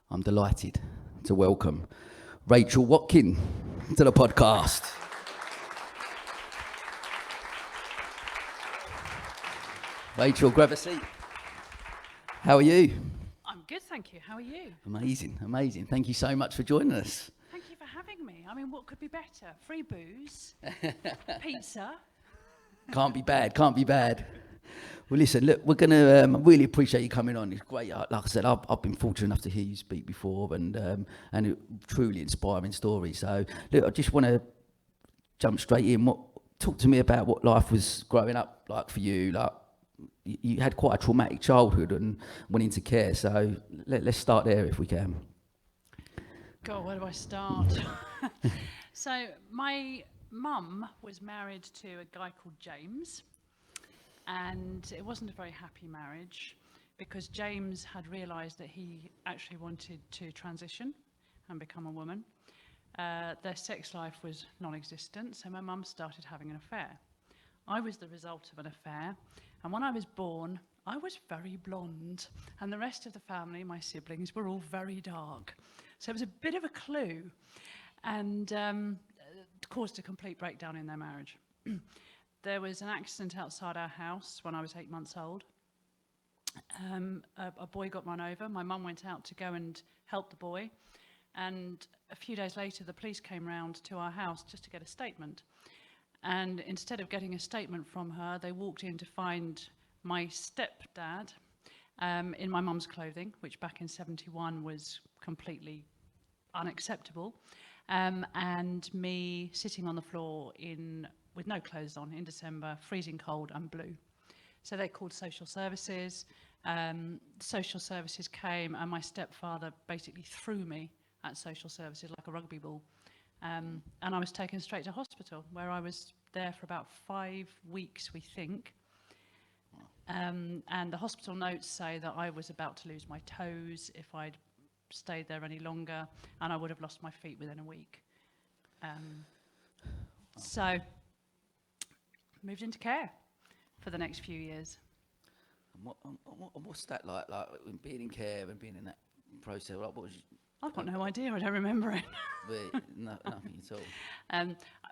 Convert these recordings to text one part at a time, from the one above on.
I'm delighted to welcome Rachel Watkyn to the podcast. Rachel, grab a seat. How are you? I'm good, thank you. How are you? Amazing, amazing. Thank you so much for joining us. Thank you for having me. I mean, what could be better? Free booze, pizza. Can't be bad, can't be bad. Well, listen, look, we're going to really appreciate you coming on. It's great. Like I said, I've been fortunate enough to hear you speak before and a truly inspiring story. So, look, I just want to jump straight in. Talk to me about what life was growing up like for you. Like, you had quite a traumatic childhood and went into care. So, let's start there if we can. God, where do I start? So, my mum was married to a guy called James. And it wasn't a very happy marriage because James had realised that he actually wanted to transition and become a woman. Their sex life was non-existent, so my mum started having an affair. I was the result of an affair, and when I was born, I was very blonde, and the rest of the family, my siblings, were all very dark. So it was a bit of a clue, and caused a complete breakdown in their marriage. There was an accident outside our house when I was 8 months old. A boy got run over. My mum went out to go and help the boy. And a few days later, the police came round to our house just to get a statement. And instead of getting a statement from her, they walked in to find my stepdad in my mum's clothing, which back in 71 was completely unacceptable, and me sitting on the floor with no clothes on in December, freezing cold and blue. So they called social services. Social services came and my stepfather basically threw me at social services like a rugby ball. And I was taken straight to hospital where I was there for about 5 weeks, we think. And the hospital notes say that I was about to lose my toes if I'd stayed there any longer, and I would have lost my feet within a week. So moved into care for the next few years. And what's that like being in care and being in that process? Like, what was you, I've got no idea, I don't remember it. nothing at all.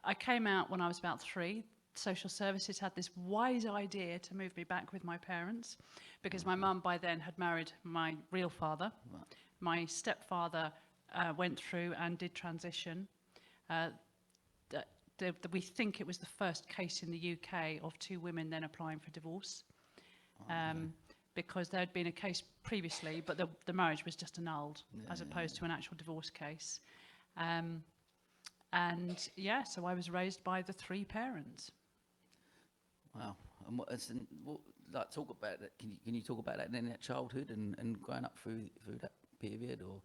I came out when I was about 3. Social services had this wise idea to move me back with my parents because my mum by then had married my real father. Right. My stepfather went through and did transition. We think it was the first case in the UK of 2 women then applying for divorce. Because there had been a case previously, but the marriage was just annulled as opposed to an actual divorce case. So I was raised by the 3 parents. Wow. And talk about that? Can you talk about that in that childhood and growing up through that period? Or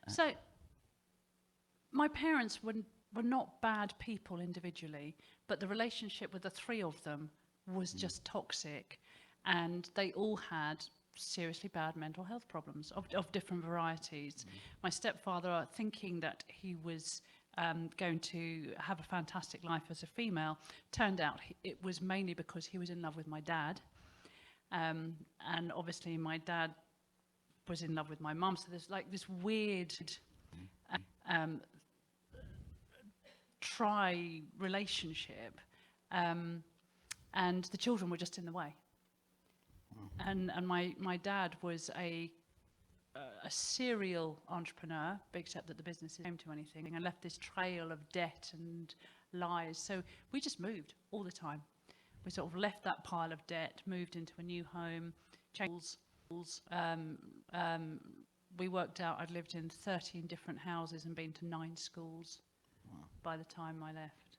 So my parents were not bad people individually, but the relationship with the 3 of them was just toxic, and they all had seriously bad mental health problems of different varieties. My stepfather, thinking that he was going to have a fantastic life as a female, turned out it was mainly because he was in love with my dad. And obviously my dad was in love with my mum, so there's like this weird tri-relationship, and the children were just in the way. And my dad was a serial entrepreneur, except that the business didn't come to anything, and left this trail of debt and lies. So we just moved all the time. We sort of left that pile of debt, moved into a new home, changed schools. We worked out I'd lived in 13 different houses and been to 9 schools by the time I left.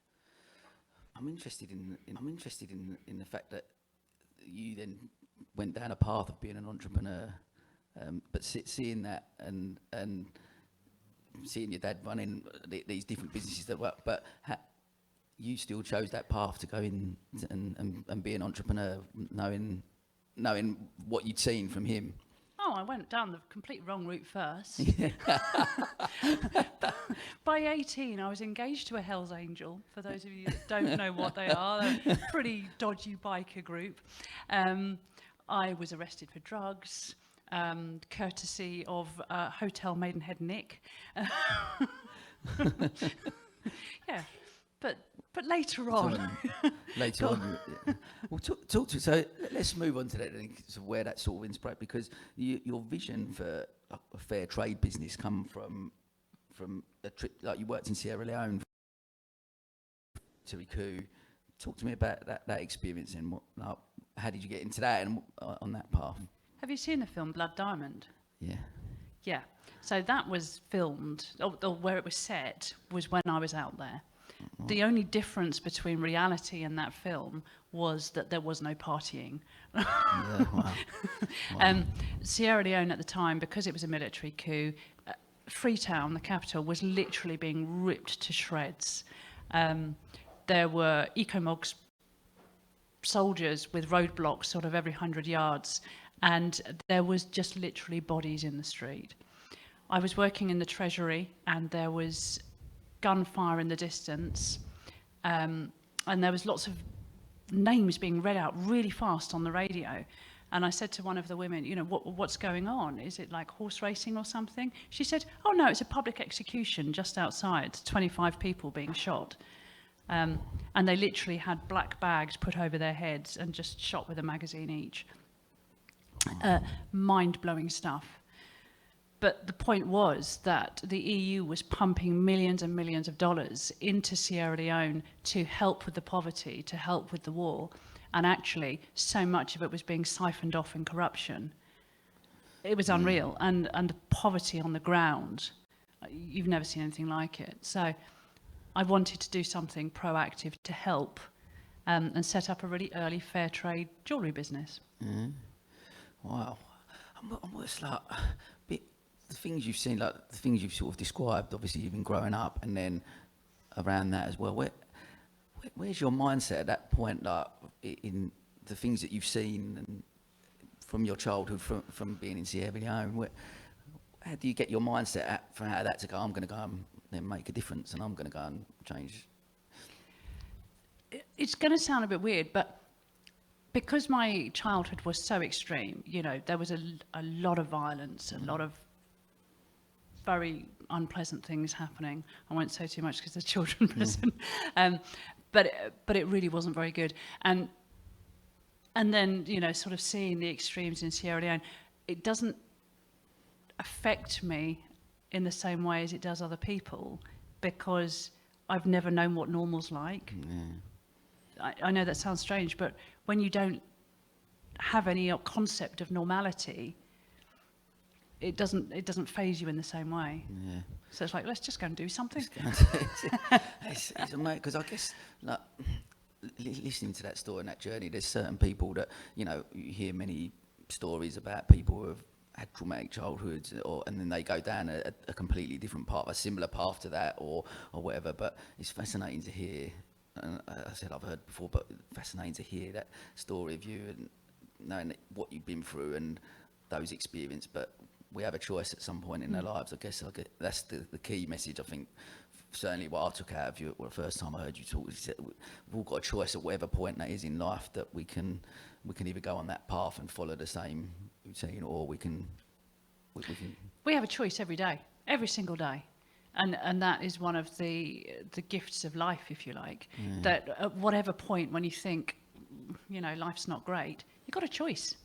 I'm interested in the fact that you then went down a path of being an entrepreneur, but seeing that and seeing your dad running these different businesses that work, but you still chose that path to go in and be an entrepreneur, knowing what you'd seen from him. Oh, I went down the complete wrong route first. By 18, I was engaged to a Hells Angel. For those of you that don't know what they are, they're a pretty dodgy biker group. I was arrested for drugs. courtesy of Hotel Maidenhead Nick. Yeah, but later on. Later on. Well, talk to. So let's move on to that then, so where that sort of inspired, because your vision for a fair trade business come from a trip, like you worked in Sierra Leone, to Riku. Talk to me about that experience and how did you get into that and on that path? Have you seen the film Blood Diamond? Yeah. Yeah. So that was filmed, or where it was set was when I was out there. The only difference between reality and that film was that there was no partying. Yeah, wow. Sierra Leone at the time, because it was a military coup, Freetown, the capital, was literally being ripped to shreds. There were ecomogs soldiers with roadblocks sort of every 100 yards, and there was just literally bodies in the street. I was working in the Treasury, and there was gunfire in the distance, and there was lots of names being read out really fast on the radio. And I said to one of the women, you know, what's going on? Is it like horse racing or something? She said, oh no, it's a public execution just outside, 25 people being shot. And they literally had black bags put over their heads and just shot with a magazine each. Mind-blowing stuff. But the point was that the EU was pumping millions and millions of dollars into Sierra Leone to help with the poverty, to help with the war. And actually, so much of it was being siphoned off in corruption. It was unreal. And the poverty on the ground, you've never seen anything like it. So I wanted to do something proactive to help and set up a really early fair trade jewellery business. Wow. And what's like, the things you've seen, like the things you've sort of described, obviously you've been growing up, and then around that as well, where's your mindset at that point, like in the things that you've seen and from your childhood, from being in Sierra Leone? How do you get your mindset from how that to go, I'm going to go and then make a difference, and I'm going to go and change? It's going to sound a bit weird, but because my childhood was so extreme, you know, there was a lot of violence, a lot of very unpleasant things happening. I won't say too much because there's children present, but it really wasn't very good. And then, you know, sort of seeing the extremes in Sierra Leone, it doesn't affect me in the same way as it does other people, because I've never known what normal's like. I know that sounds strange, but when you don't have any concept of normality, it doesn't phase you in the same way. Yeah. So it's like, let's just go and do something. It's amazing, because I guess, like, listening to that story and that journey, there's certain people that, you know, you hear many stories about people who have had traumatic childhoods, and then they go down a completely different path, a similar path to that, or whatever. But it's fascinating to hear. And I said I've heard before, but fascinating to hear that story of you and knowing what you've been through and those experiences. But we have a choice at some point in our lives. I guess that's the key message. I think certainly what I took out of you, the first time I heard you talk, is that we've all got a choice at whatever point that is in life, that we can either go on that path and follow the same routine, or we can. We have a choice every day, every single day. And that is one of the gifts of life, if you like, that at whatever point when you think, you know, life's not great, you've got a choice.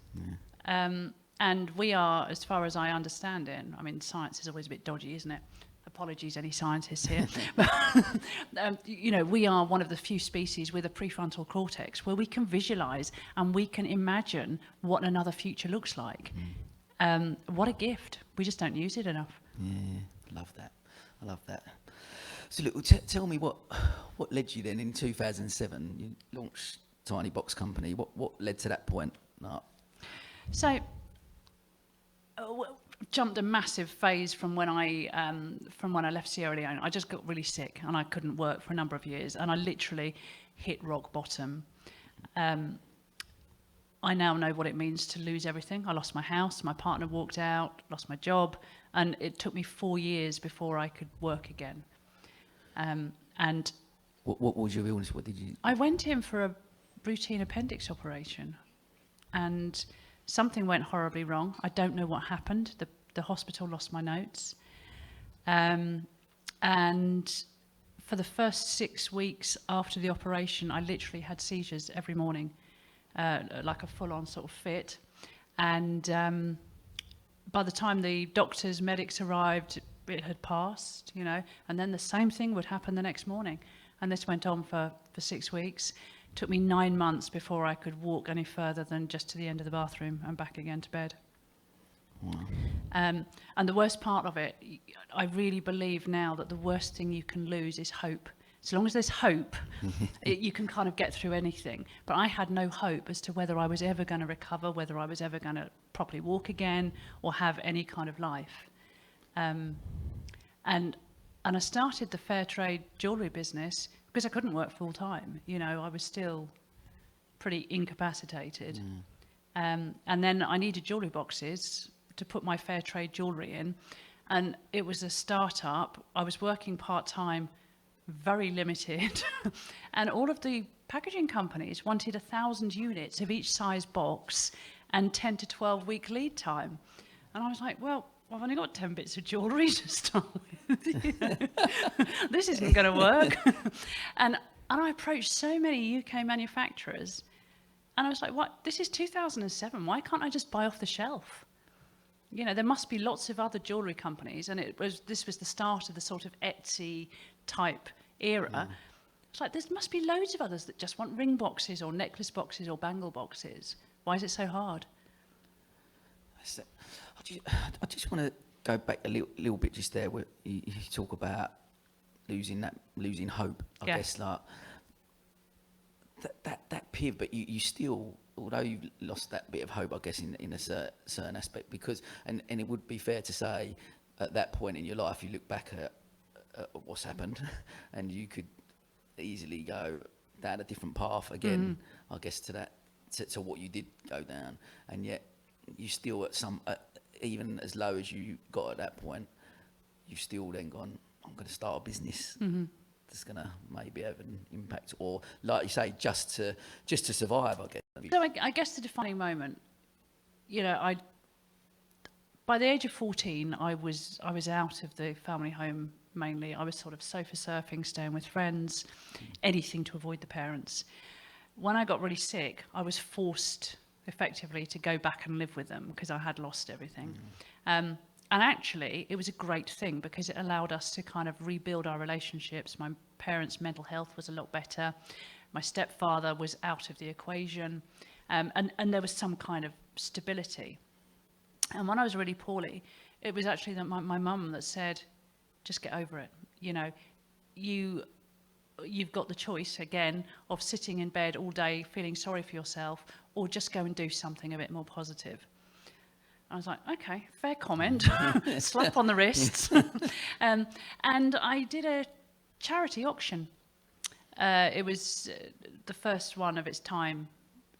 And we are, as far as I understand it, I mean, science is always a bit dodgy, isn't it? Apologies, any scientists here. You know, we are one of the few species with a prefrontal cortex where we can visualize and we can imagine what another future looks like. What a gift. We just don't use it enough. Yeah, love that. I love that. So look, tell me what led you then in 2007? You launched Tiny Box Company. What led to that point? No. So, jumped a massive phase from when I left Sierra Leone. I just got really sick and I couldn't work for a number of years, and I literally hit rock bottom. I now know what it means to lose everything. I lost my house, my partner walked out, lost my job, and it took me 4 years before I could work again. And what was your illness? What did you? I went in for a routine appendix operation, and something went horribly wrong. I don't know what happened. The hospital lost my notes. And for the first 6 weeks after the operation, I literally had seizures every morning, like a full-on sort of fit. And by the time the doctors, medics arrived, it had passed, you know, and then the same thing would happen the next morning. And this went on for 6 weeks. It took me 9 months before I could walk any further than just to the end of the bathroom and back again to bed. Wow. And the worst part of it, I really believe now that the worst thing you can lose is hope. As long as there's hope, you can kind of get through anything. But I had no hope as to whether I was ever going to recover, whether I was ever going to properly walk again or have any kind of life. And I started the fair trade jewellery business because I couldn't work full time. You know, I was still pretty incapacitated. And then I needed jewellery boxes to put my fair trade jewellery in. And it was a start-up. I was working part-time, very limited. And all of the packaging companies wanted 1,000 units of each size box and 10 to 12 week lead time. And I was like, well, I've only got 10 bits of jewellery to start with. You know? This isn't going to work. And I approached so many UK manufacturers, and I was like, what? This is 2007. Why can't I just buy off the shelf? You know, there must be lots of other jewellery companies, and this was the start of the sort of Etsy type era. It's like, there must be loads of others that just want ring boxes or necklace boxes or bangle boxes. Why is it so hard? I just want to go back a little bit just there where you talk about losing hope. I guess like that period, but you still, although you've lost that bit of hope, I guess in a certain aspect, because and it would be fair to say at that point in your life you look back at what's happened, and you could easily go down a different path again. I guess to what you did go down, and yet you still even as low as you got at that point, you still then gone, I'm going to start a business that's going to maybe have an impact, or like you say, just to survive, I guess. So I guess the defining moment, you know, by the age of 14, I was out of the family home mainly. I was sort of sofa surfing, staying with friends, anything to avoid the parents. When I got really sick, I was forced effectively to go back and live with them because I had lost everything. And actually, it was a great thing because it allowed us to kind of rebuild our relationships. My parents' mental health was a lot better. My stepfather was out of the equation. And there was some kind of stability. And when I was really poorly, it was actually that my mum that said, just get over it. You know, you've got the choice, again, of sitting in bed all day feeling sorry for yourself, or just go and do something a bit more positive. I was like, okay, fair comment, slap on the wrists. And I did a charity auction. It was the first one of its time.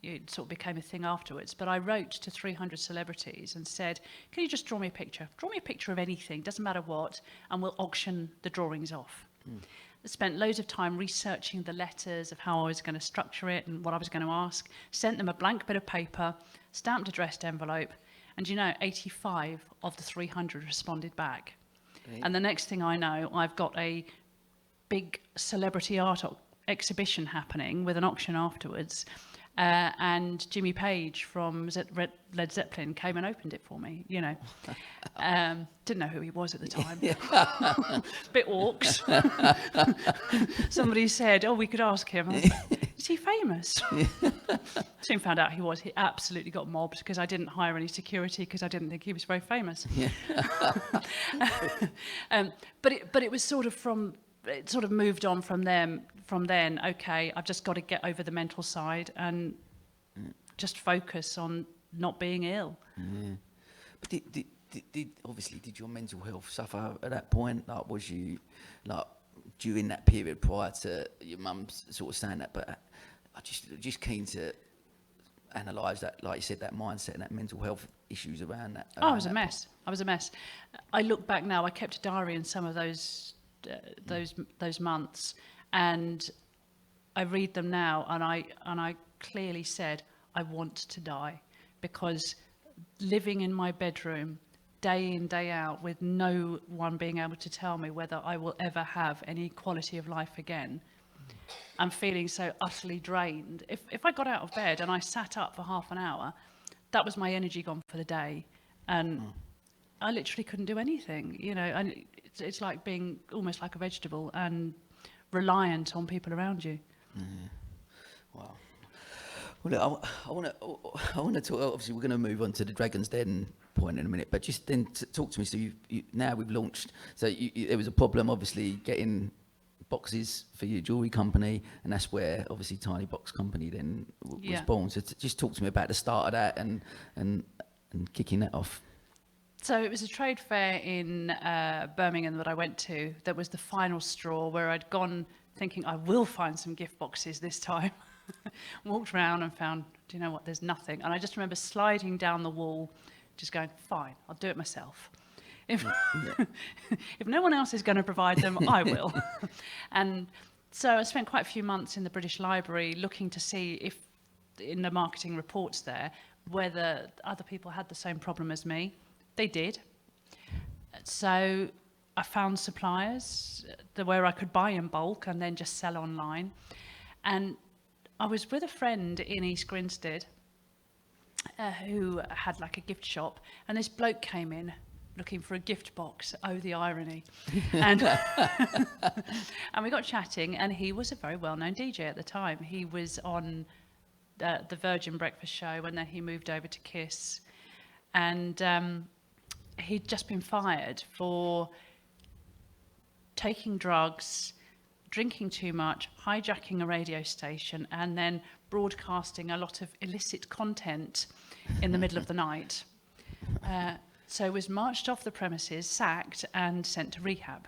It sort of became a thing afterwards. But I wrote to 300 celebrities and said, can you just draw me a picture? Draw me a picture of anything, doesn't matter what, and we'll auction the drawings off. I spent loads of time researching the letters of how I was going to structure it and what I was going to ask, sent them a blank bit of paper, stamped addressed envelope, and you know, 85 of the 300 responded back. Right. And the next thing I know, I've got a big celebrity art exhibition happening with an auction afterwards. And Jimmy Page from Led Zeppelin came and opened it for me, you know. Didn't know who he was at the time. Bit orcs. Somebody said, oh, we could ask him. I was like, is he famous? Soon found out he was. He absolutely got mobbed because I didn't hire any security because I didn't think he was very famous. But it was sort of it sort of moved on from then, okay, I've just got to get over the mental side and just focus on not being ill. Yeah. But did your mental health suffer at that point? Like, was you, like, during that period prior to your mum sort of saying that? But I just keen to analyse that, like you said, that mindset and that mental health issues around that. I was a mess. I look back now, I kept a diary in some of those months, and I read them now, and I clearly said I want to die because living in my bedroom day in, day out, with no one being able to tell me whether I will ever have any quality of life again, I'm feeling so utterly drained. If I got out of bed and I sat up for half an hour, that was my energy gone for the day. And I literally couldn't do anything, you know, and it's like being almost like a vegetable and reliant on people around you. Wow. Well, look, I want to talk. Obviously, we're going to move on to the Dragon's Den point in a minute, but just then talk to me. So now we've launched. So there was a problem, obviously, getting boxes for your jewellery company, and that's where obviously Tiny Box Company then was born. So just talk to me about the start of that and kicking that off. So it was a trade fair in Birmingham that I went to that was the final straw, where I'd gone thinking I will find some gift boxes this time. Walked around and found, do you know what, there's nothing. And I just remember sliding down the wall, just going, fine, I'll do it myself. If no one else is going to provide them, I will. And so I spent quite a few months in the British Library looking to see if, in the marketing reports there, whether other people had the same problem as me. They did. So I found suppliers where I could buy in bulk and then just sell online. And I was with a friend in East Grinstead who had like a gift shop, and this bloke came in looking for a gift box. Oh, the irony. And, and we got chatting, and he was a very well-known DJ at the time. He was on the Virgin Breakfast Show, and then he moved over to Kiss. And he'd just been fired for taking drugs, drinking too much, hijacking a radio station, and then broadcasting a lot of illicit content in the middle of the night. So was marched off the premises, sacked, and sent to rehab.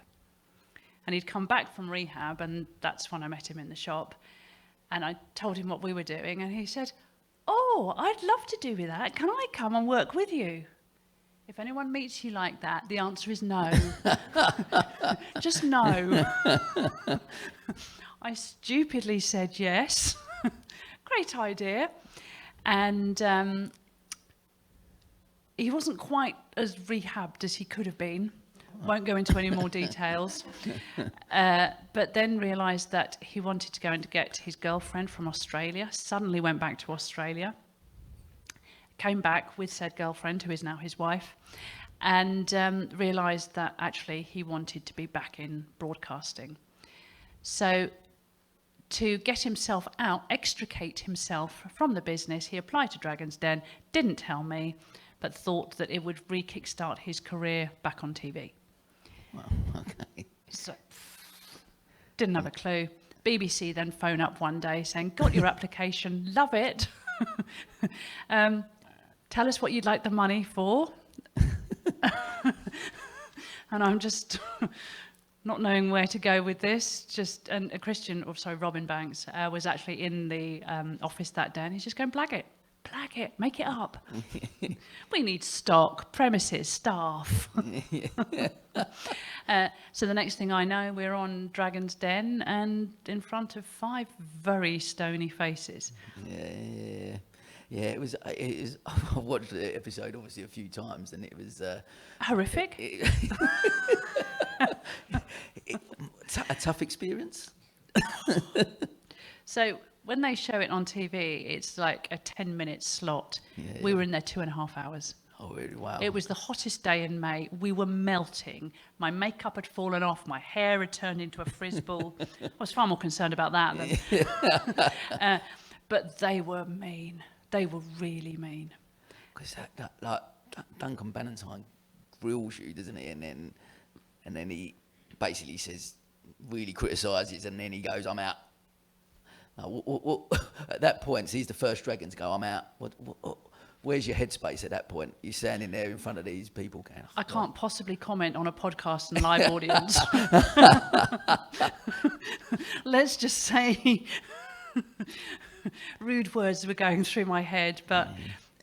And he'd come back from rehab, and that's when I met him in the shop. And I told him what we were doing, and he said, "Oh, I'd love to do that. Can I come and work with you?" If anyone meets you like that, the answer is no. Just no. I stupidly said yes. Great idea. And he wasn't quite as rehabbed as he could have been. Won't go into any more details. But then realised that he wanted to go and get his girlfriend from Australia. Suddenly went back to Australia. Came back with said girlfriend, who is now his wife, and realised that actually he wanted to be back in broadcasting. So to get himself out, extricate himself from the business, he applied to Dragon's Den, didn't tell me, but thought that it would re-kickstart his career back on TV. Wow, okay. So, didn't have a clue. BBC then phone up one day saying, "Got your application, love it. Tell us what you'd like the money for." And I'm just not knowing where to go with this. And Robin Banks was actually in the office that day, and he's just going, blag it, make it up. We need stock, premises, staff. So the next thing I know, we're on Dragon's Den and in front of 5 very stony faces. Yeah, it was. I've watched the episode obviously a few times, and it was horrific. A tough experience. So when they show it on TV, it's like a 10-minute slot. Yeah, we were in there 2.5 hours. Oh, really? Wow. It was the hottest day in May. We were melting. My makeup had fallen off. My hair had turned into a frizzball. I was far more concerned about that than. But they were mean. They were really mean. Because Duncan Bannatyne grills you, doesn't he? And then he basically says, really criticises, and then he goes, "I'm out." At that point, so he's the first dragon to go, "I'm out." Where's your headspace at that point? You're standing there in front of these people going, I can't possibly comment on a podcast and live audience. Let's just say rude words were going through my head, but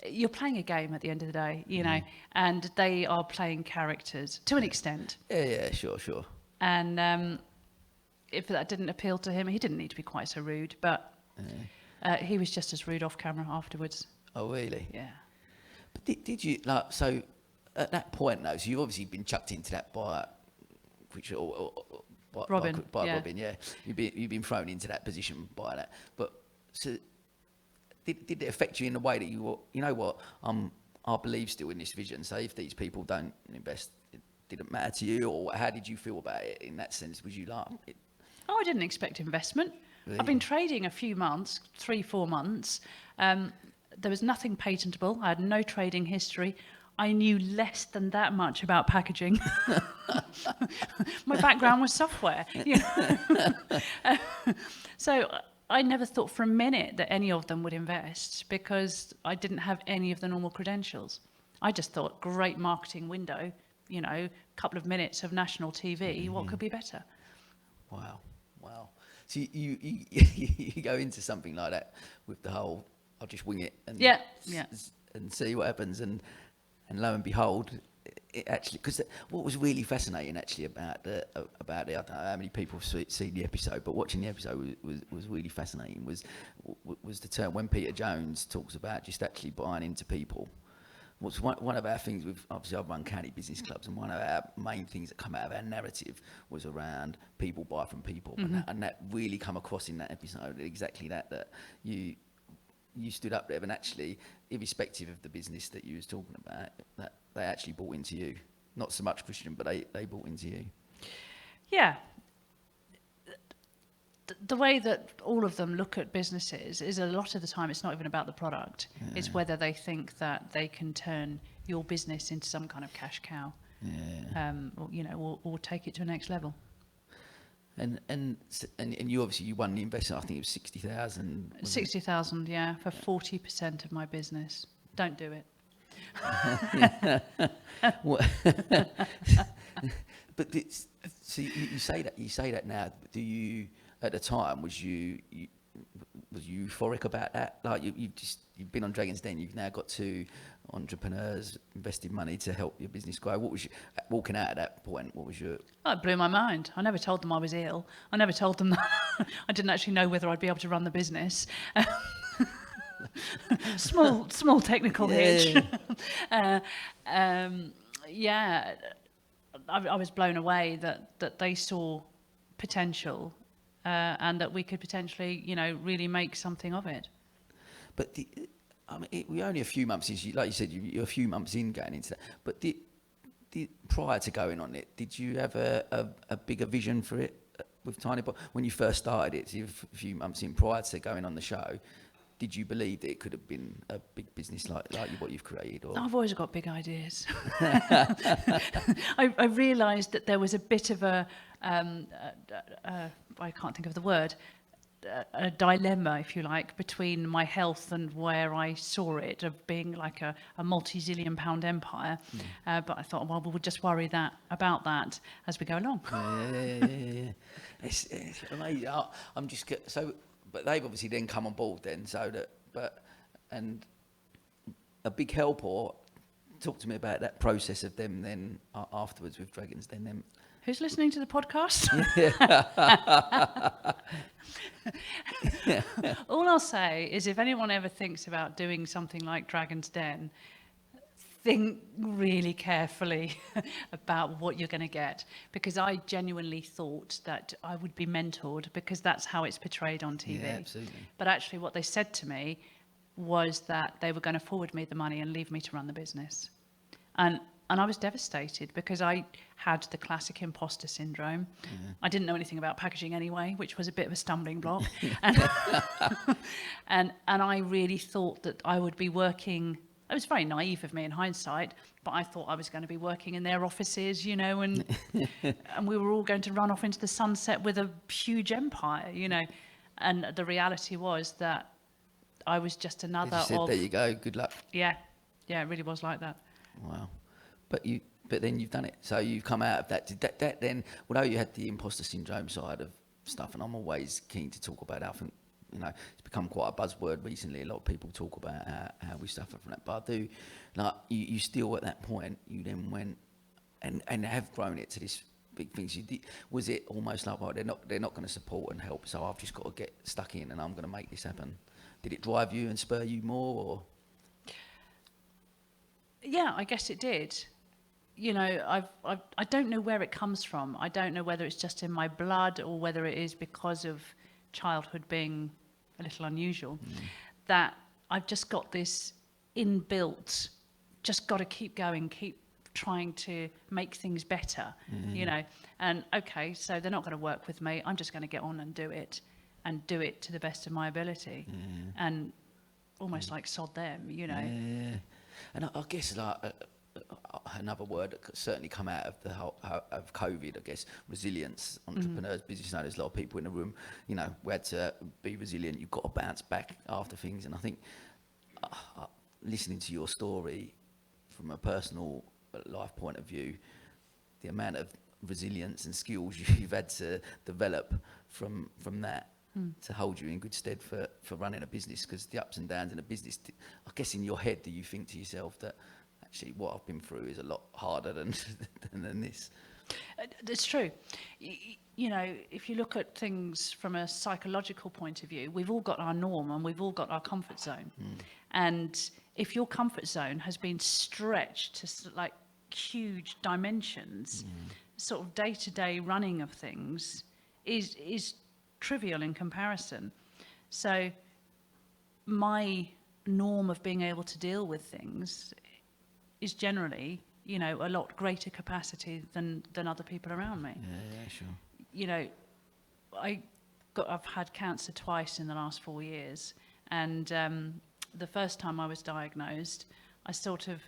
you're playing a game at the end of the day, you know, and they are playing characters to an extent. Yeah, sure. And if that didn't appeal to him, he didn't need to be quite so rude, but he was just as rude off camera afterwards. Oh, really? Yeah. But did you like so? At that point, though, so you've obviously been chucked into that by which Robin, by yeah. Robin, yeah. You've been thrown into that position by that. But so did it affect you in the way that you were, you know what, I believe still in this vision. So if these people don't invest, it didn't matter to you, or how did you feel about it in that sense? Was you like, Oh, I didn't expect investment. Really? I've been trading a few months, 3-4 months. There was nothing patentable. I had no trading history. I knew less than that much about packaging. My background was software, you know. So I never thought for a minute that any of them would invest because I didn't have any of the normal credentials. I just thought, great marketing window, you know, couple of minutes of national TV, what could be better? wow. So you go into something like that with the whole, I'll just wing it and Yeah. and see what happens, and lo and behold, it actually, because what was really fascinating actually about it, I don't know how many people have seen the episode, but watching the episode was really fascinating. Was the term when Peter Jones talks about just actually buying into people. What's one of our things with, obviously I've run county business clubs, and one of our main things that come out of our narrative was around people buy from people, and that really come across in that episode, exactly that you stood up there and actually, irrespective of the business that you was talking about, that they actually bought into you. Not so much Christian, but they bought into you. Yeah. The way that all of them look at businesses is a lot of the time it's not even about the product. Yeah. It's whether they think that they can turn your business into some kind of cash cow, or, you know, or take it to a next level. And you obviously you won the investment. I think it was 60,000. 60,000, yeah, for 40% of my business. Don't do it. But so you say that now. Do you? At the time, was you euphoric about that? Like you've been on Dragon's Den. You've now got two entrepreneurs invested money to help your business grow. What was you, walking out at that point? What was your? Oh, it blew my mind. I never told them I was ill. I never told them that I didn't actually know whether I'd be able to run the business. small technical hitch. Yeah, I was blown away that they saw potential. And that we could potentially, you know, really make something of it. But we're only a few months in, like you said, you're a few months in going into that. But prior to going on it, did you have a bigger vision for it with Tiny Box? When you first started it, so you're a few months in prior to going on the show, did you believe that it could have been a big business like what you've created? Or? I've always got big ideas. I realised that there was a bit of I can't think of the word, a dilemma, if you like, between my health and where I saw it, of being like a multi-zillion pound empire. But I thought, well, we'll just worry about that as we go along. Yeah. It's amazing. I'm just so, but they've obviously then come on board then, so that, and a big help, or talk to me about that process of them then afterwards with Dragons Den then. Who's listening to the podcast? All I'll say is if anyone ever thinks about doing something like Dragon's Den, think really carefully about what you're going to get, because I genuinely thought that I would be mentored, because that's how it's portrayed on TV. Yeah, absolutely. But actually what they said to me was that they were going to forward me the money and leave me to run the business. And I was devastated, because I had the classic imposter syndrome. Yeah. I didn't know anything about packaging anyway, which was a bit of a stumbling block. and I really thought that I would be working. It was very naive of me in hindsight, but I thought I was going to be working in their offices, you know, and we were all going to run off into the sunset with a huge empire, you know. And the reality was that I was just another there you go, good luck. Yeah, it really was like that. Wow. But then you've done it. So you've come out of that. Did that then, although you had the imposter syndrome side of stuff, and I'm always keen to talk about it, I think, you know, it's become quite a buzzword recently. A lot of people talk about how we suffer from that. But I do, like, you still at that point, you then went and have grown it to this big thing. So was it almost like, well, they're not going to support and help, so I've just got to get stuck in and I'm going to make this happen? Did it drive you and spur you more, or? Yeah, I guess it did. You know, I don't know where it comes from. I don't know whether it's just in my blood or whether it is because of childhood being a little unusual, that I've just got this inbuilt, just got to keep going, keep trying to make things better, you know. And okay, so they're not going to work with me. I'm just going to get on and do it to the best of my ability, and almost like sod them, you know. Yeah, and I guess like another word that could certainly come out of the whole of COVID, I guess, resilience. Entrepreneurs, business owners, a lot of people in the room, you know, we had to be resilient. You've got to bounce back after things, and I think listening to your story from a personal life point of view, the amount of resilience and skills you've had to develop from that to hold you in good stead for running a business, because the ups and downs in a business, I guess in your head, do you think to yourself that actually what I've been through is a lot harder than this? It's true. You know, if you look at things from a psychological point of view, we've all got our norm and we've all got our comfort zone. And if your comfort zone has been stretched to like huge dimensions, sort of day-to-day running of things is trivial in comparison. So my norm of being able to deal with things is generally, you know, a lot greater capacity than other people around me. Yeah, sure. You know, I've had cancer twice in the last 4 years, and the first time I was diagnosed, I sort of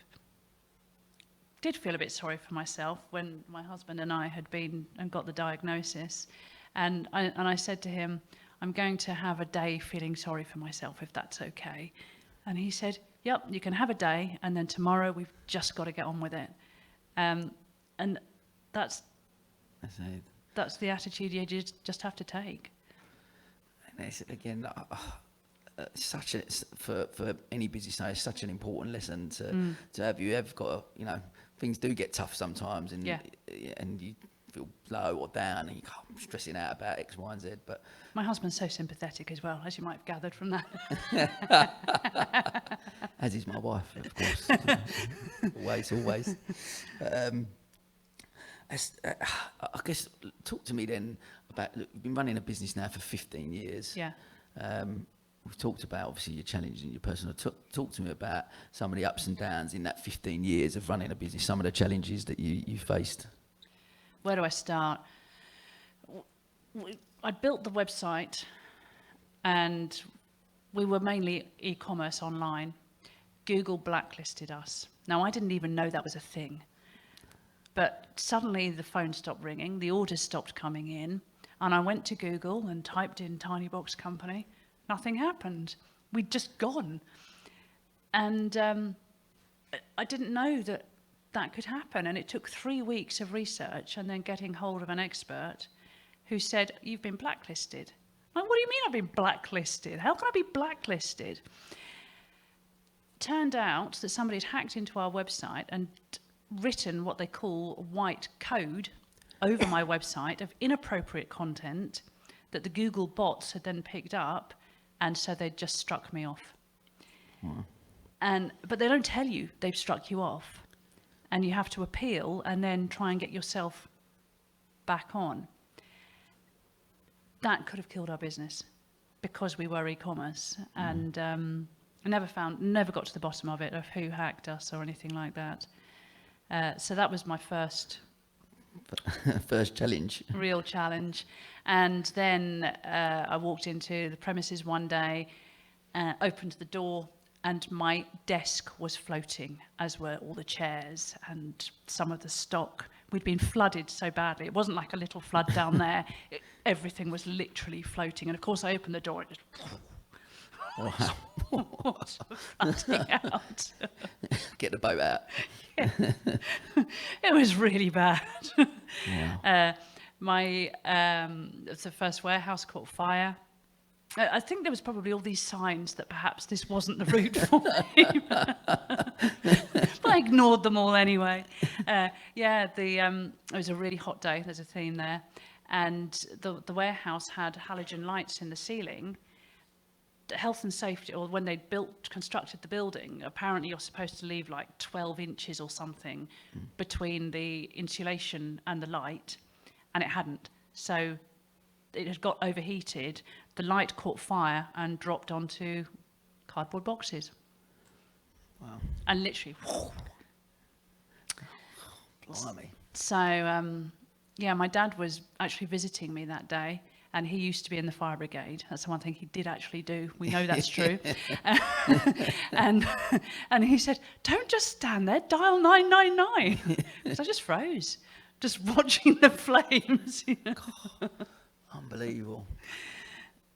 did feel a bit sorry for myself when my husband and I had been and got the diagnosis, and I said to him, I'm going to have a day feeling sorry for myself, if that's okay. And he said, yep, you can have a day, and then tomorrow we've just got to get on with it. And that's the attitude you just have to take. And it's, again, such a, for any business owner, it's such an important lesson to have. You have got to, you know, things do get tough sometimes, and and you feel low or down, and you go, I'm stressing out about X, Y, and Z. But my husband's so sympathetic as well, as you might have gathered from that. As is my wife, of course. always. I guess, talk to me then about, look, you've been running a business now for 15 years. Yeah. We've talked about, obviously, your challenges in your personal. Talk to me about some of the ups and downs in that 15 years of running a business, some of the challenges that you faced. Where do I start? I built the website, and we were mainly e-commerce online. Google blacklisted us. Now, I didn't even know that was a thing. But suddenly the phone stopped ringing, the orders stopped coming in, and I went to Google and typed in Tiny Box Company. Nothing happened. We'd just gone. And I didn't know that could happen. And it took 3 weeks of research and then getting hold of an expert who said, you've been blacklisted. I'm like, what do you mean I've been blacklisted? How can I be blacklisted? Turned out that somebody had hacked into our website and written what they call white code over my website of inappropriate content that the Google bots had then picked up, and so they'd just struck me off. Wow. But they don't tell you they've struck you off, and you have to appeal and then try and get yourself back on. That could have killed our business because we were e-commerce, and I never got to the bottom of it, of who hacked us or anything like that. So that was my first challenge. Real challenge. And then I walked into the premises one day, opened the door, and my desk was floating, as were all the chairs and some of the stock. We'd been flooded so badly. It wasn't like a little flood down there. Everything was literally floating. And of course I opened the door and just... Wow. flooding out. Get the boat out. Yeah. It was really bad. Wow. It's the first warehouse caught fire. I think there was probably all these signs that perhaps this wasn't the route for me. But I ignored them all anyway. It was a really hot day. There's a theme there. And the warehouse had halogen lights in the ceiling. health and safety, or when they constructed the building, apparently you're supposed to leave like 12 inches or something between the insulation and the light, and it hadn't. So it had got overheated, the light caught fire and dropped onto cardboard boxes. Wow. And literally, Blimey. so yeah, my dad was actually visiting me that day, and he used to be in the fire brigade. That's the one thing he did actually do. We know that's true. and he said, "Don't just stand there, dial 999." So I just froze, just watching the flames. God, unbelievable.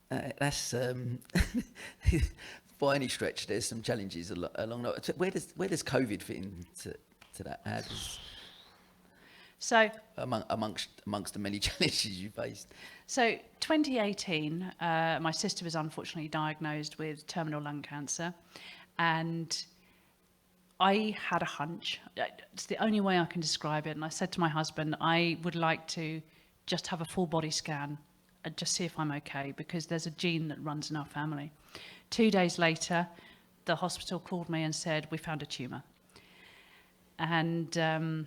That's by any stretch. There's some challenges along that. Where does COVID fit into that? How does, So amongst the many challenges you faced? So 2018, my sister was unfortunately diagnosed with terminal lung cancer, and I had a hunch. It's the only way I can describe it. And I said to my husband, I would like to just have a full body scan and just see if I'm okay, because there's a gene that runs in our family. 2 days later, the hospital called me and said, we found a tumour. And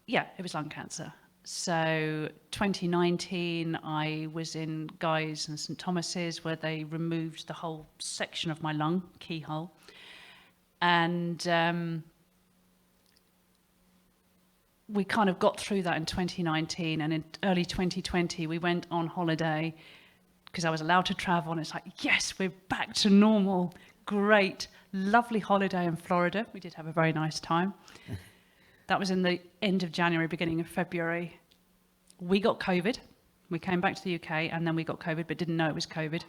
yeah, it was lung cancer. So 2019, I was in Guy's and St Thomas's, where they removed the whole section of my lung, keyhole. And we kind of got through that in 2019, and in early 2020, we went on holiday because I was allowed to travel, and it's like, yes, we're back to normal. Great, lovely holiday in Florida. We did have a very nice time. That was in the end of January, beginning of February. We got COVID. We came back to the UK, and then we got COVID, but didn't know it was COVID.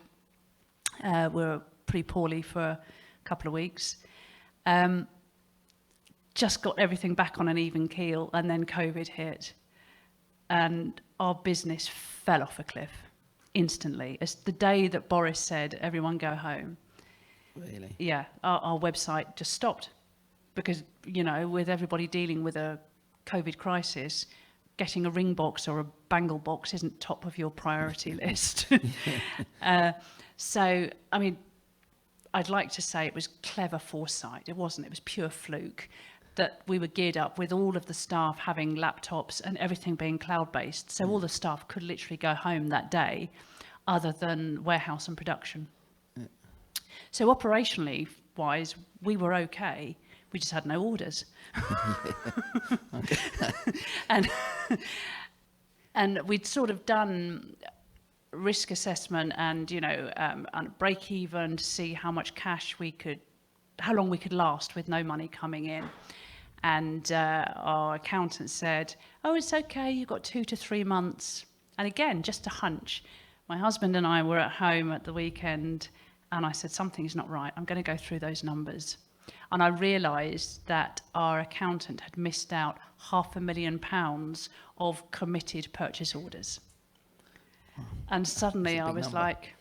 We were pretty poorly for a couple of weeks. Just got everything back on an even keel, and then COVID hit. And our business fell off a cliff instantly. It's the day that Boris said, everyone go home. Really? Yeah, our website just stopped. Because, you know, with everybody dealing with a COVID crisis, getting a ring box or a bangle box isn't top of your priority list. So, I mean, I'd like to say it was clever foresight. It wasn't. It was pure fluke that we were geared up with all of the staff having laptops and everything being cloud-based. So all the staff could literally go home that day, other than warehouse and production. So operationally wise, we were okay. We just had no orders. And we'd sort of done risk assessment and, you know, and break even to see how much cash how long we could last with no money coming in. And our accountant said, oh, it's okay, you've got 2 to 3 months. And again, just a hunch. My husband and I were at home at the weekend, and I said, something's not right. I'm going to go through those numbers. And I realised that our accountant had missed out £500,000 of committed purchase orders. And suddenly I was number. Like,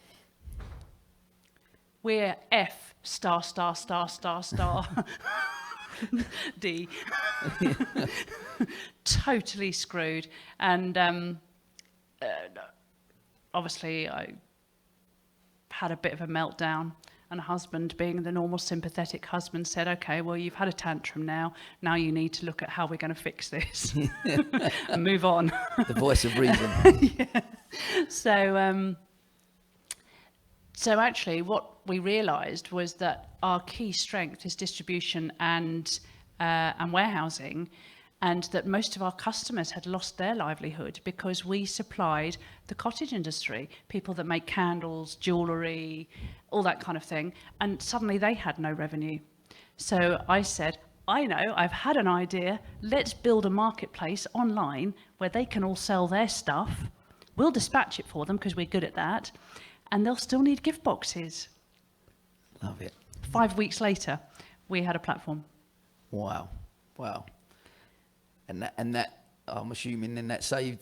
we're F star, star, star, star, star, D. Totally screwed. And obviously I had a bit of a meltdown. And husband, being the normal sympathetic husband, said, okay, well, you've had a tantrum now. Now you need to look at how we're going to fix this and move on. The voice of reason. Yeah. So actually what we realised was that our key strength is distribution and warehousing, and that most of our customers had lost their livelihood because we supplied the cottage industry, people that make candles, jewellery, all that kind of thing, and suddenly they had no revenue. So I said, I know, I've had an idea, let's build a marketplace online where they can all sell their stuff. We'll dispatch it for them because we're good at that, and they'll still need gift boxes. Love it. 5 weeks later, we had a platform. Wow. And that I'm assuming then that saved.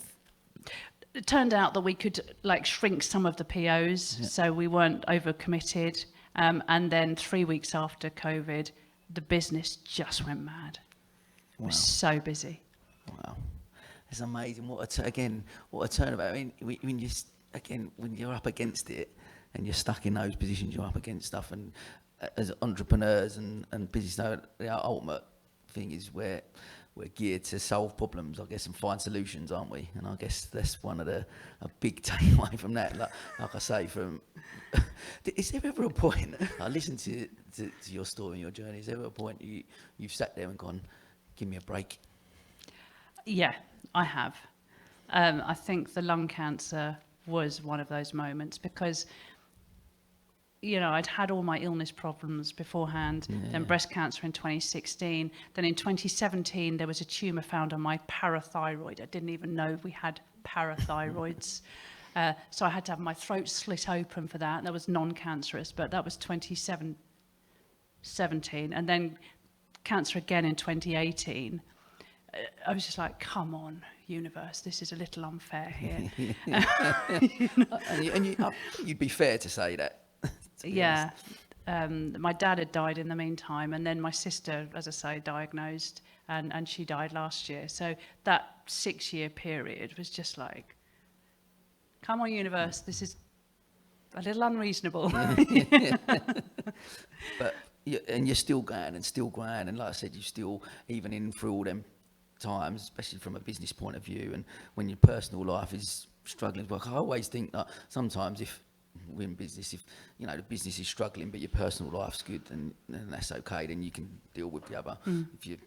It turned out that we could like shrink some of the POs, Yeah. so we weren't overcommitted. And then 3 weeks after COVID, the business just went mad. It was so busy. Wow, it's amazing. What a turnabout. I mean, when you're up against it, and you're stuck in those positions, you're up against stuff, and as entrepreneurs and business owners, the ultimate thing is we're geared to solve problems, I guess, and find solutions, aren't we? And I guess that's one of a big takeaway from that. Like I say, is there ever a point, I listened to your story and your journey, is there ever a point you've sat there and gone, give me a break? Yeah, I have. I think the lung cancer was one of those moments because, you know, I'd had all my illness problems beforehand, then breast cancer in 2016. Then in 2017, there was a tumour found on my parathyroid. I didn't even know we had parathyroids. So I had to have my throat slit open for that. That was non-cancerous, but that was 2017. And then cancer again in 2018. I was just like, come on, universe, this is a little unfair here. You'd be fair to say that. Yeah. My dad had died in the meantime, and then my sister, as I say, diagnosed, and she died last year. So that 6-year period was just like, come on, universe, this is a little unreasonable. But you're still going, and like I said, you still, even in through all them times, especially from a business point of view, and when your personal life is struggling. Like, I always think that sometimes if we're in business, if you know the business is struggling but your personal life's good, then that's okay, then you can deal with the other. If your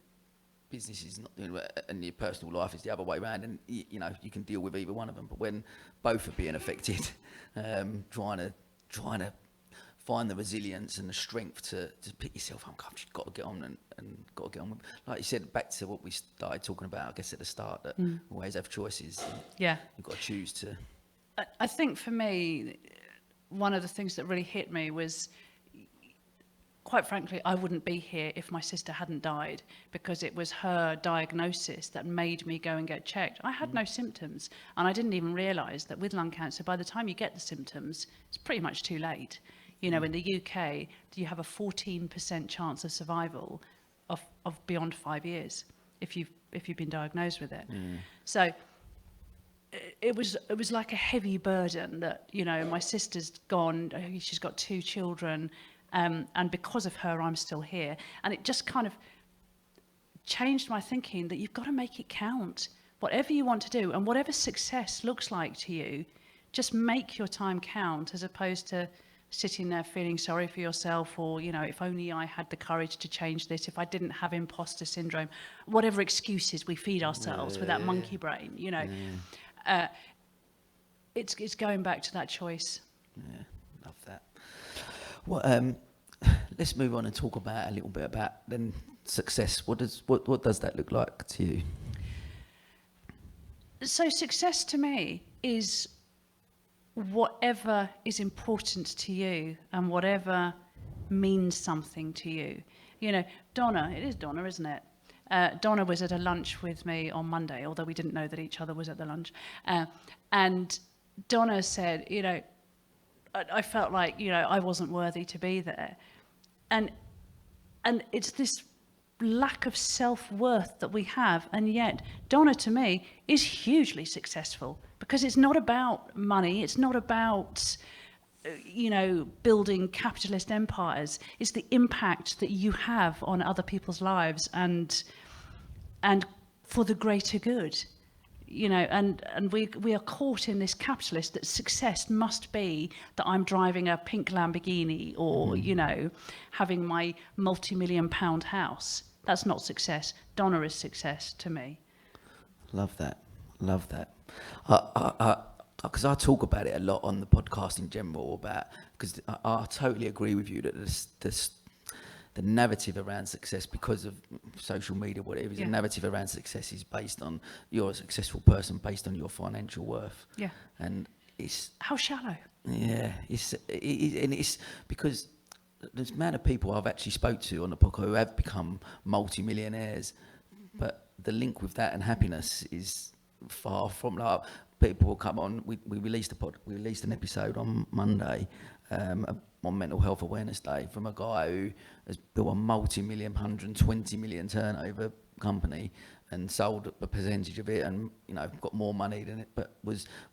business is not doing well and your personal life is the other way around, and you know you can deal with either one of them. But when both are being affected, trying to find the resilience and the strength to pick yourself up. I've just got to get on and got to get on with, like you said, back to what we started talking about, I guess, at the start, that always have choices. Yeah. You've got to choose to. I think for me, one of the things that really hit me was, quite frankly, I wouldn't be here if my sister hadn't died, because it was her diagnosis that made me go and get checked. I had no symptoms, and I didn't even realise that with lung cancer, by the time you get the symptoms, it's pretty much too late. You know, in the UK, you have a 14% chance of survival of beyond 5 years if you've been diagnosed with it. So it was like a heavy burden that, you know, my sister's gone, she's got 2 children, and because of her, I'm still here. And it just kind of changed my thinking that you've got to make it count. Whatever you want to do, and whatever success looks like to you, just make your time count, as opposed to sitting there feeling sorry for yourself, or, you know, if only I had the courage to change this, if I didn't have imposter syndrome, whatever excuses we feed ourselves with that monkey brain, you know. It's going back to that choice. Yeah, love that. Well, let's move on and talk about a little bit about then success. What does that look like to you? So success to me is whatever is important to you and whatever means something to you. You know, Donna, it is Donna, isn't it? Donna was at a lunch with me on Monday, although we didn't know that each other was at the lunch. And Donna said, you know, I felt like, you know, I wasn't worthy to be there. And it's this lack of self-worth that we have. And yet Donna, to me, is hugely successful, because it's not about money. It's not about, you know, building capitalist empires. It's the impact that you have on other people's lives and for the greater good. You know, and we are caught in this capitalist that success must be that I'm driving a pink Lamborghini or, you know, having my multi-million-pound house. That's not success. Donna is success to me. Love that. Because I talk about it a lot on the podcast in general, about, because I totally agree with you that the narrative around success, because of social media, whatever, the narrative around success is based on you're a successful person based on your financial worth. Yeah. And it's how shallow. Yeah, it's because the amount of people I've actually spoke to on the podcast who have become multi-millionaires, but the link with that and happiness is far from, like, people will come on. We released an episode on Monday, on Mental Health Awareness Day, from a guy who has built a multi-million, 120 million turnover company, and sold a percentage of it, and got more money than it, but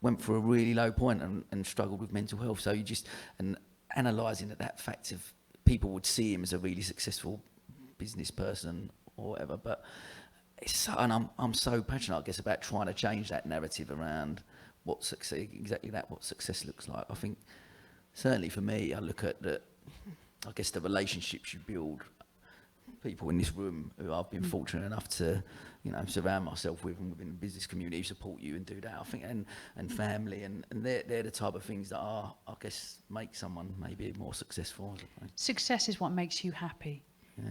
went for a really low point and struggled with mental health. So you just and analysing that fact of people would see him as a really successful business person or whatever, but I'm so passionate, I guess, about trying to change that narrative around what success looks like. I think certainly for me, I look at the relationships you build, people in this room who I've been fortunate enough to, surround myself with, and within the business community who support you and do that. I think, and family, and they're the type of things that make someone maybe more successful. Success is what makes you happy,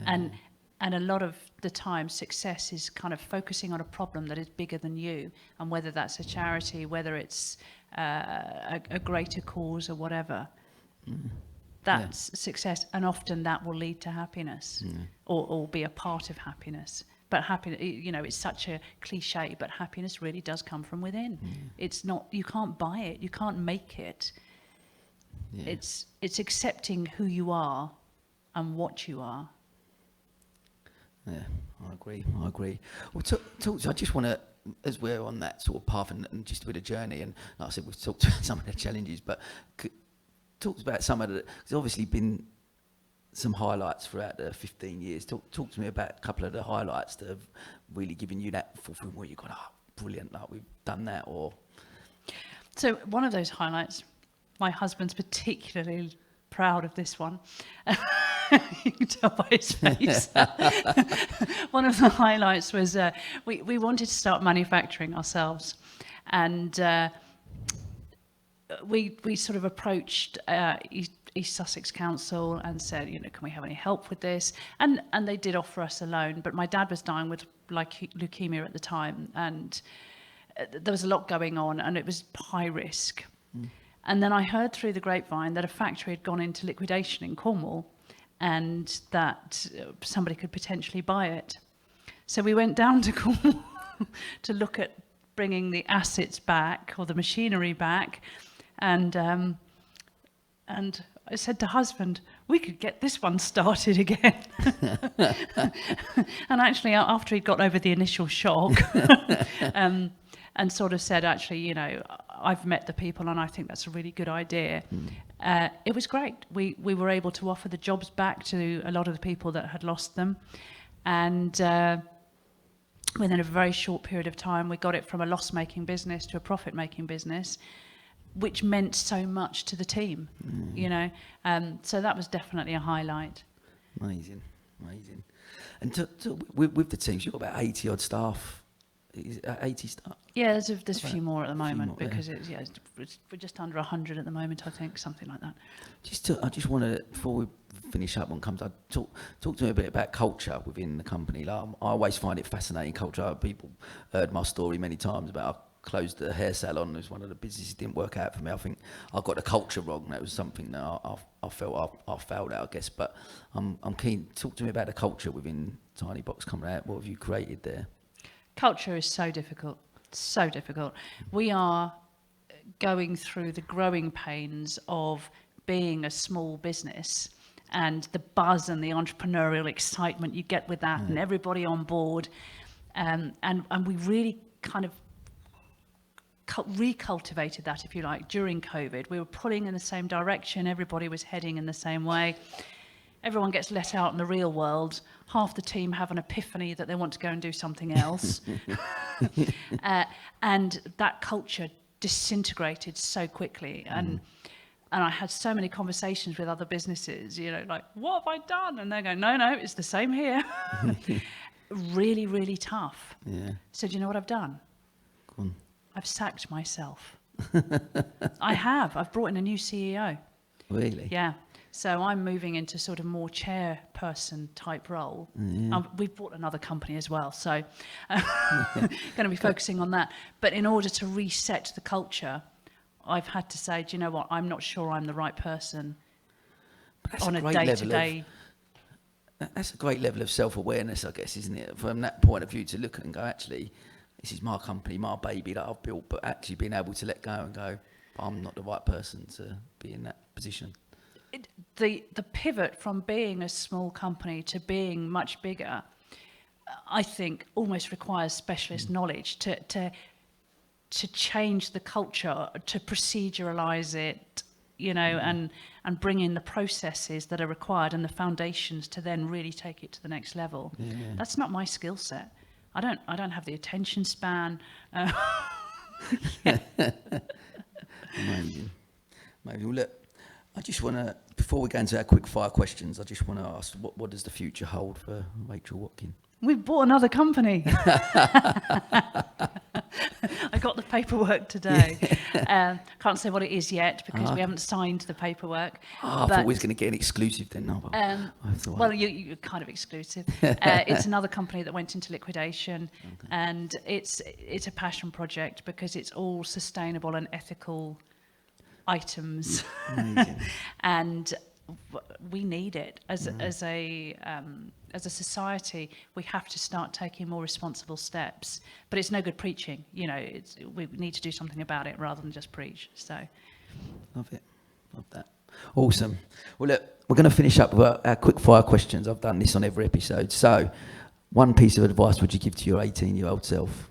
and a lot of the time, success is kind of focusing on a problem that is bigger than you, and whether that's a charity, whether it's a greater cause or whatever. That's success, and often that will lead to happiness, or be a part of happiness. But happiness, it's such a cliche, but happiness really does come from within. It's not, you can't buy it, you can't make it. It's accepting who you are and what you are. Yeah, I agree. Well, I just want to, as we're on that sort of path and just with a journey, and like I said, we've talked about some of the challenges, but talked about some of the, there's obviously been some highlights throughout the 15 years. Talk to me about a couple of the highlights that have really given you that fulfillment where you've gone, brilliant, like we've done that, or... So one of those highlights, my husband's particularly proud of this one. You can tell by his face. One of the highlights was we wanted to start manufacturing ourselves, and we sort of approached East Sussex Council and said, can we have any help with this? And they did offer us a loan, but my dad was dying with leukemia at the time, and there was a lot going on, and it was high risk. And then I heard through the grapevine that a factory had gone into liquidation in Cornwall, and that somebody could potentially buy it. So we went down to Cornwall to look at bringing the assets back, or the machinery back, and I said to husband, we could get this one started again. And actually, after he'd got over the initial shock, and sort of said, actually, I've met the people and I think that's a really good idea. It was great. We were able to offer the jobs back to a lot of the people that had lost them. And within a very short period of time, we got it from a loss-making business to a profit-making business, which meant so much to the team, So that was definitely a highlight. Amazing. And with the teams, you've got about 80 odd staff. 80 staff? Yeah, there's a few more at the moment, because we're just under 100 at the moment, I think, something like that. I just want to, before we finish up, one comes, talk to me a bit about culture within the company. Like, I always find it fascinating, culture. People heard my story many times about I closed the hair salon. It was one of the businesses that didn't work out for me. I think I got the culture wrong. That was something that I felt I failed at, I guess. But I'm keen. Talk to me about the culture within Tiny Box coming out. What have you created there? Culture is so difficult, so difficult. We are going through the growing pains of being a small business, and the buzz and the entrepreneurial excitement you get with that, and everybody on board. And we really kind of recultivated that, if you like, during COVID. We were pulling in the same direction. Everybody was heading in the same way. Everyone gets let out in the real world. Half the team have an epiphany that they want to go and do something else. And that culture disintegrated so quickly. And I had so many conversations with other businesses, like, what have I done? And they're going, no, it's the same here. Really, really tough. Yeah. So do you know what I've done? Go on. I've sacked myself. I have. I've brought in a new CEO. Really? Yeah. So I'm moving into sort of more chairperson type role. We've bought another company as well, so going to be focusing on that. But in order to reset the culture, I've had to say, do you know what? I'm not sure I'm the right person on a day-to-day. That's a great level of self-awareness, I guess, isn't it? From that point of view, to look and go, actually, this is my company, my baby that I've built, but actually being able to let go and go, I'm not the right person to be in that position. The pivot from being a small company to being much bigger, I think, almost requires specialist knowledge to change the culture, to proceduralize it, and bring in the processes that are required and the foundations to then really take it to the next level. Yeah. That's not my skill set. I don't have the attention span. Amazing. Maybe. Well, look, I just want to, before we go into our quick fire questions, I just want to ask, what does the future hold for Rachel Watkyn? We've bought another company. I got the paperwork today. Can't say what it is yet because we haven't signed the paperwork. I thought we was going to get an exclusive then. No, Well, you're kind of exclusive. It's another company that went into liquidation, and it's a passion project because it's all sustainable and ethical items, and we need it as a society. We have to start taking more responsible steps, but it's no good preaching. We need to do something about it rather than just preach. So, love it, love that. Awesome. Well, look, we're going to finish up with our quick fire questions. I've done this on every episode. So, one piece of advice would you give to your 18-year-old self?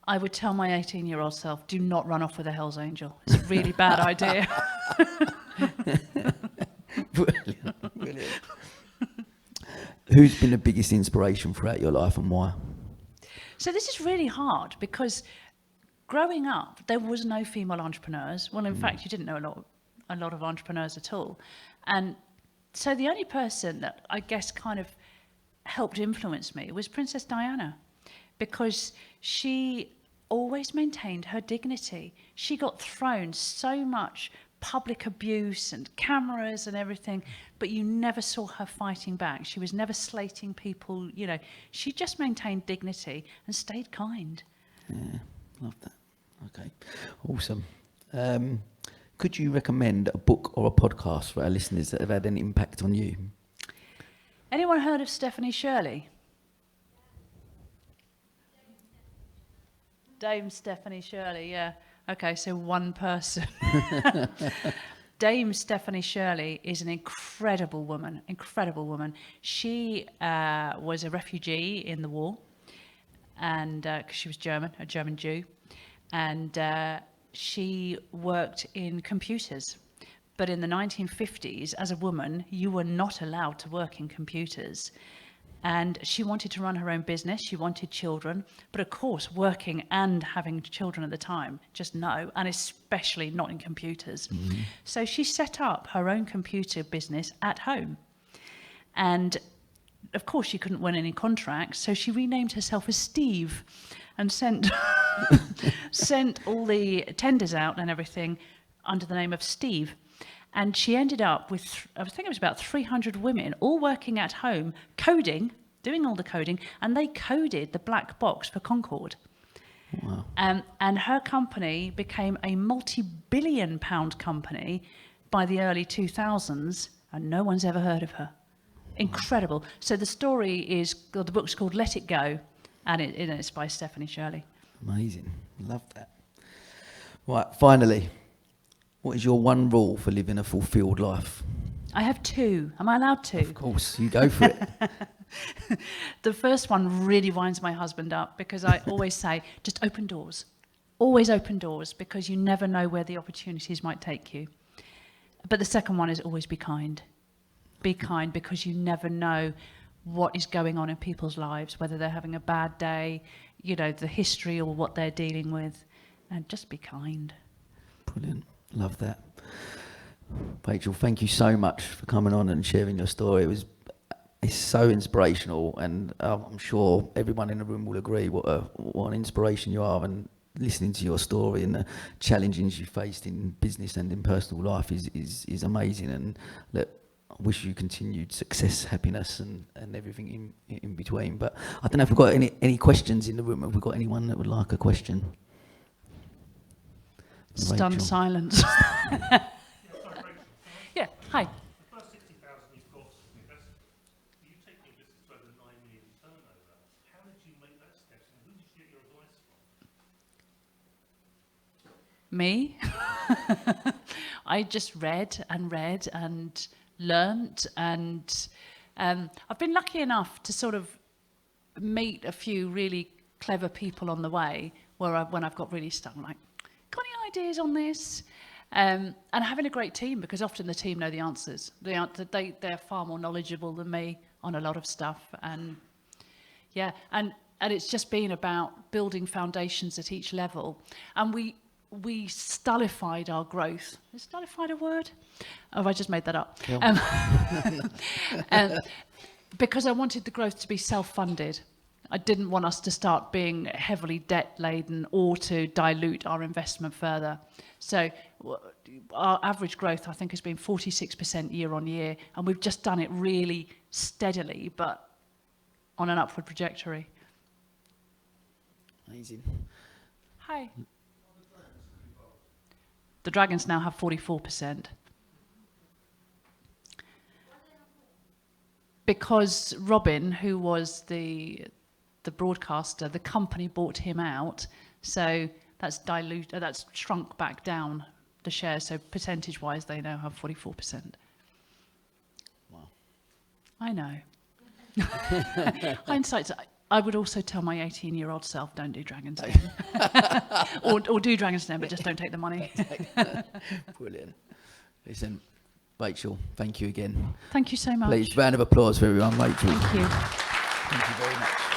I would tell my 18-year-old self, do not run off with a Hell's Angel. It's a really bad idea. Brilliant, brilliant. Who's been the biggest inspiration throughout your life and why? So this is really hard because growing up, there was no female entrepreneurs. Well, in fact, you didn't know a lot of entrepreneurs at all. And so the only person that I guess kind of helped influence me was Princess Diana, because she always maintained her dignity. She got thrown so much public abuse and cameras and everything, but you never saw her fighting back. She was never slating people, She just maintained dignity and stayed kind. Yeah, love that. Okay, awesome. Could you recommend a book or a podcast for our listeners that have had an impact on you? Anyone heard of Stephanie Shirley? Dame Stephanie Shirley, yeah. Okay, so one person. Dame Stephanie Shirley is an incredible woman, incredible woman. She was a refugee in the war, and 'cause she was German, a German Jew, and she worked in computers. But in the 1950s, as a woman, you were not allowed to work in computers. And she wanted to run her own business. She wanted children. But of course, working and having children at the time, just no, and especially not in computers. Mm-hmm. So she set up her own computer business at home. And of course, she couldn't win any contracts. So she renamed herself as Steve and sent all the tenders out and everything under the name of Steve. And she ended up with, I think it was about 300 women, all working at home, coding, doing all the coding, and they coded the black box for Concorde. Wow. And her company became a multi-billion-pound company by the early 2000s, and no one's ever heard of her. Incredible. So the story is, the book's called Let It Go, and it's by Stephanie Shirley. Amazing. Love that. Right, finally. What is your one rule for living a fulfilled life? I have two. Am I allowed to? Of course, you go for it. The first one really winds my husband up because I always say, just open doors. Always open doors, because you never know where the opportunities might take you. But the second one is always be kind. Be kind, because you never know what is going on in people's lives, whether they're having a bad day, the history or what they're dealing with. And just be kind. Brilliant. Love that. Rachel, thank you so much for coming on and sharing your story. It's so inspirational, and I'm sure everyone in the room will agree what an inspiration you are, and listening to your story and the challenges you faced in business and in personal life is amazing. And look, I wish you continued success, happiness and everything in between. But I don't know if we've got any questions in the room. Have we got anyone that would like a question? Stunned Rachel. silence. Yeah, hi. The first 60,000 you've got, you take your business to over 9 million turnover. How did you make that step, and who did you get your advice from? Me? I just read and learnt, and I've been lucky enough to sort of meet a few really clever people on the way when I've got really stuck, I'm like, got any ideas on this? And having a great team, because often the team know the answers. They're far more knowledgeable than me on a lot of stuff. And yeah, and it's just been about building foundations at each level. And we stullified our growth. Is stullified a word? Or have I just made that up? Yeah. Because I wanted the growth to be self-funded. I didn't want us to start being heavily debt-laden or to dilute our investment further. So our average growth, I think, has been 46% year on year, and we've just done it really steadily, but on an upward trajectory. Amazing. Hi. The Dragons now have 44%. Because Robin, who was the broadcaster, the company bought him out, so that's shrunk back down the shares, so percentage-wise they now have 44%. Wow. I know. Hindsight's, I would also tell my 18-year-old self, don't do Dragon's Den. or do Dragon's Den, but just don't take the money. Brilliant. Listen, Rachel, thank you again. Thank you so much. Please, round of applause for everyone, Rachel. Thank you. Thank you very much.